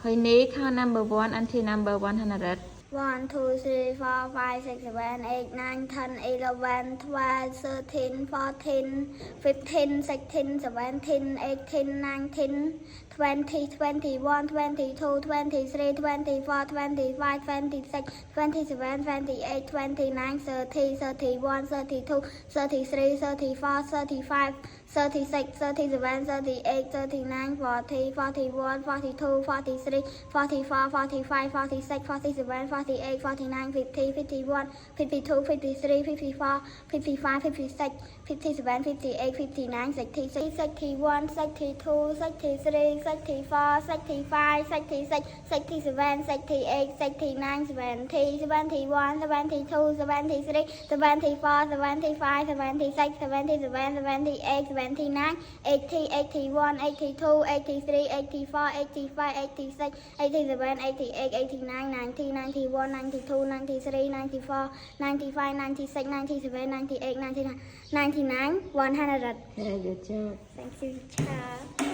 Hồi nãy count number 1 until number 100. 1, 2, 3, 4, 5, 6, 7, 8, 9, 10, 11, 12, 13, 14, 15, 16, 17, 18, 19, 20, 21, 22, 23, 24, 25, 26, 27, 28, 29, 30, 31, 32, 33, 34, 35, 36, 37, 38, 39, 40, 41, 42, 43, 44, 45, 46, 47, 48, 49, 50, 51, 52, 53, 54, 55, 56, 57, 58, 59, 60, 61, 62, 63, 64, 65, 66, 67, 68, 69, 70, 71, 72, 73, 74, 75, 76, 77, 78, 79, 80, 81, 82, 83, 84, 85, 86, 87, 88, 89, 90, 91, 92, 93, 94, 95, 96, 97, 98, 99, 100. Yeah, good job. Thank you, teacher.